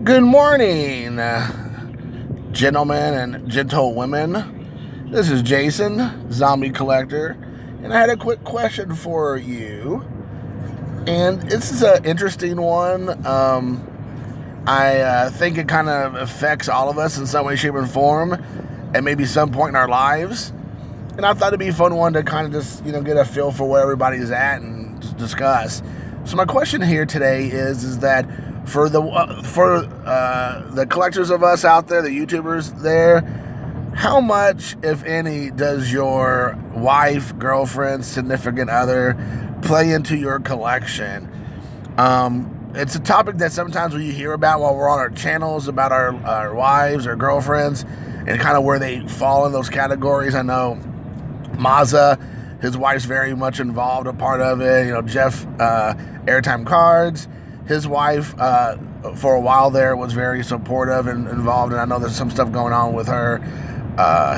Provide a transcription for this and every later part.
Good morning, gentlemen and gentlewomen. This is Jason, Zombie Collector, and I had a quick question for you. And this is an interesting one. I think it kind of affects all of us in some way, shape, or form, at maybe some point in our lives. And I thought it'd be a fun one to kind of just get a feel for where everybody's at and discuss. So my question here today is that for the collectors of us out there, the YouTubers there, how much, if any, does your wife, girlfriend, significant other play into your collection? It's a topic that sometimes we hear about while we're on our channels about our wives or girlfriends and kind of where they fall in those categories. I know Mazza, his wife's very much involved, a part of it. Jeff, Airtime Cards, his wife, for a while there, was very supportive and involved. And I know there's some stuff going on with her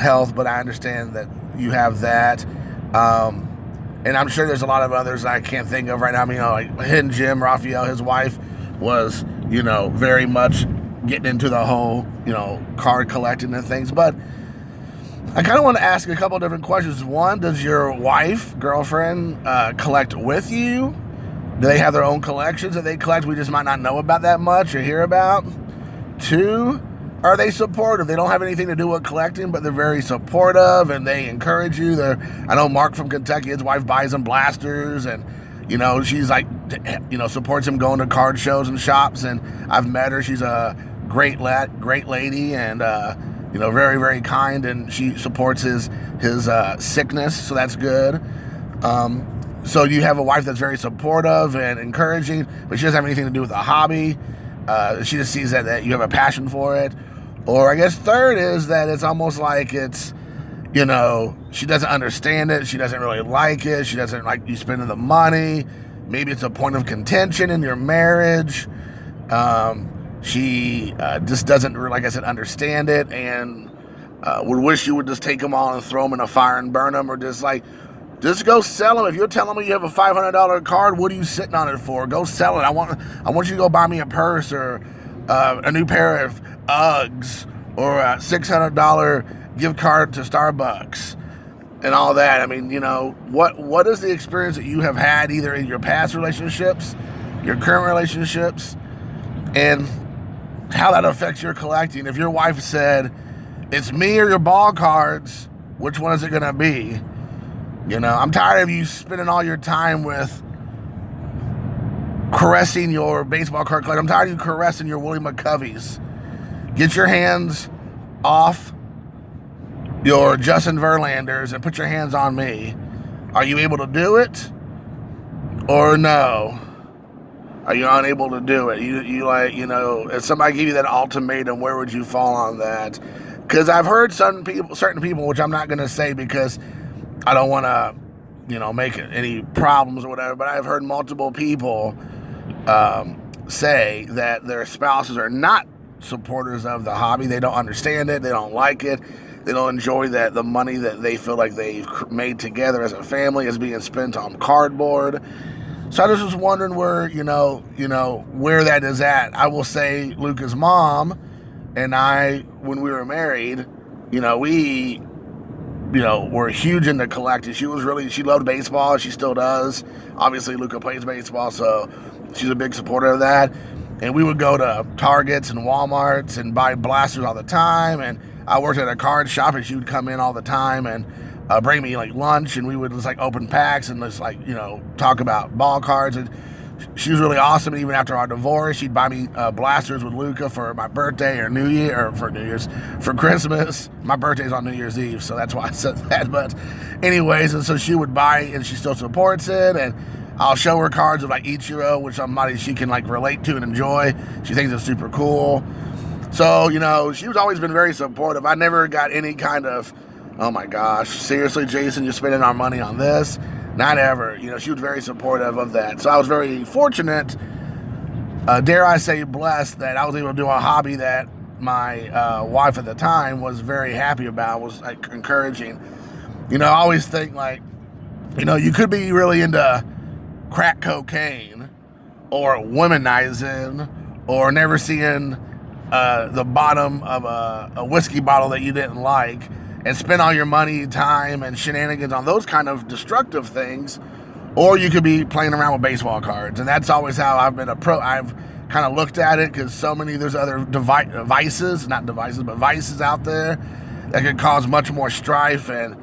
health, but I understand that you have that. And I'm sure there's a lot of others I can't think of right now. I mean, like Hidden Jim, Raphael, his wife was, very much getting into the whole, card collecting and things. But I kind of want to ask a couple different questions. One, does your wife, girlfriend, collect with you? Do they have their own collections that they collect we just might not know about that much or hear about? Two, are they supportive? They don't have anything to do with collecting, but they're very supportive and they encourage you. I know Mark from Kentucky, his wife buys him blasters, and she's like, supports him going to card shows and shops. And I've met her. She's a great lady, and very, very kind, and she supports his sickness, so that's good. So you have a wife that's very supportive and encouraging, but she doesn't have anything to do with the hobby. She just sees that you have a passion for it. Or I guess third is that it's almost like it's, she doesn't understand it. She doesn't really like it. She doesn't like you spending the money. Maybe it's a point of contention in your marriage. She just doesn't, like I said, understand it, and would wish you would just take them all and throw them in a fire and burn them, or just go sell them. If you're telling me you have a $500 card, what are you sitting on it for? Go sell it. I want you to go buy me a purse or a new pair of Uggs or a $600 gift card to Starbucks and all that. I mean, what is the experience that you have had either in your past relationships, your current relationships, and how that affects your collecting? If your wife said, it's me or your ball cards, which one is it going to be? I'm tired of you spending all your time with caressing your baseball card collection. I'm tired of you caressing your Willie McCoveys. Get your hands off your Justin Verlanders and put your hands on me. Are you able to do it? Or no? Are you unable to do it? If somebody gave you that ultimatum, where would you fall on that? Because I've heard certain people, which I'm not going to say because I don't want to, make any problems or whatever, but I've heard multiple people say that their spouses are not supporters of the hobby. They don't understand it. They don't like it. They don't enjoy the money that they feel like they've made together as a family is being spent on cardboard. So I just was wondering where, where that is at. I will say Luca's mom and I, when we were married, we were huge into collecting. She loved baseball. She still does. Obviously, Luca plays baseball, so she's a big supporter of that. And we would go to Targets and Walmarts and buy blasters all the time. And I worked at a card shop, and she would come in all the time and bring me like lunch, and we would just like open packs and just like talk about ball cards. And she was really awesome. And even after our divorce, she'd buy me blasters with Luca for my birthday or for Christmas. My birthday's on New Year's Eve, so that's why I said that. But anyways, and so she would buy, and she still supports it. And I'll show her cards of like Ichiro, which somebody she can like relate to and enjoy. She thinks it's super cool. So, she's always been very supportive. I never got any kind of, oh my gosh, seriously, Jason, you're spending our money on this? Not ever. She was very supportive of that. So I was very fortunate, dare I say blessed, that I was able to do a hobby that my wife at the time was very happy about, was like encouraging. I always think like, you could be really into crack cocaine or womanizing or never seeing the bottom of a whiskey bottle that you didn't like and spend all your money, time, and shenanigans on those kind of destructive things, or you could be playing around with baseball cards. And that's always how I've kind of looked at it, because so many, there's other vices out there that could cause much more strife and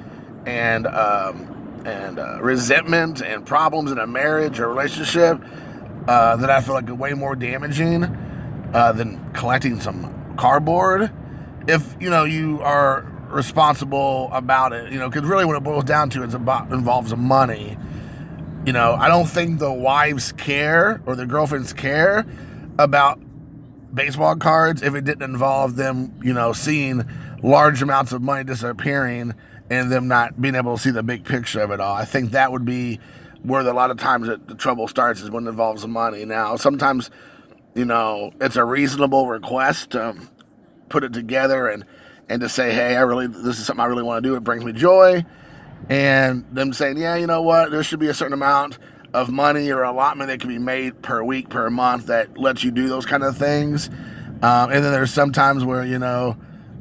resentment and problems in a marriage or relationship that I feel like are way more damaging than collecting some cardboard. If you are responsible about it, because really what it boils down to is involves money. I don't think the wives care or the girlfriends care about baseball cards if it didn't involve them, seeing large amounts of money disappearing and them not being able to see the big picture of it all. I think that would be where a lot of times the trouble starts, is when it involves money. Now, sometimes, it's a reasonable request to put it together and to say, hey, this is something I really want to do. It brings me joy. And them saying, yeah, you know what, there should be a certain amount of money or allotment that can be made per week, per month, that lets you do those kind of things. And then there's some times where,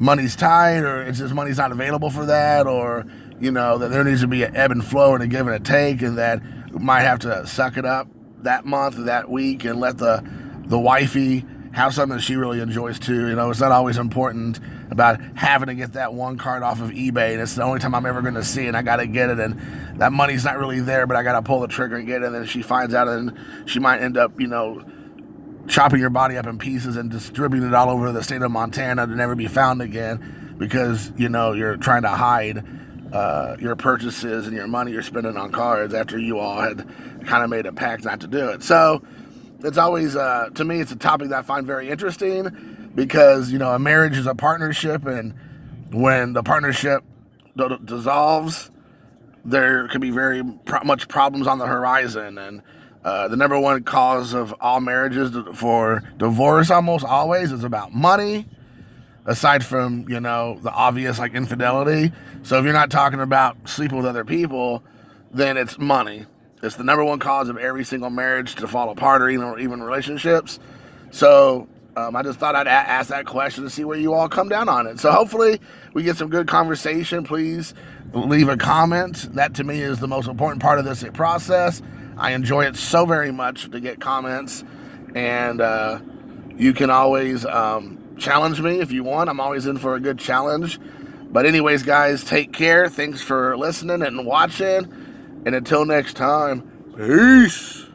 money's tight, or it's just money's not available for that, or, that there needs to be an ebb and flow and a give and a take, and that might have to suck it up that month or that week and let the wifey have something she really enjoys too. It's not always important about having to get that one card off of eBay, and it's the only time I'm ever going to see it, and I got to get it, and that money's not really there, but I got to pull the trigger and get it, and then she finds out, and she might end up, chopping your body up in pieces and distributing it all over the state of Montana to never be found again, because, you're trying to hide your purchases and your money you're spending on cards after you all had kind of made a pact not to do it. So it's always, to me, it's a topic that I find very interesting, because, a marriage is a partnership, and when the partnership dissolves, there could be very much problems on the horizon. And the number one cause of all marriages for divorce almost always is about money, aside from, the obvious, like infidelity. So if you're not talking about sleeping with other people, then it's money. It's the number one cause of every single marriage to fall apart, or even relationships. So I just thought I'd ask that question to see where you all come down on it. So hopefully we get some good conversation. Please leave a comment. That to me is the most important part of this process. I enjoy it so very much to get comments, and you can always challenge me if you want. I'm always in for a good challenge. But anyways, guys, take care. Thanks for listening and watching. And until next time, peace.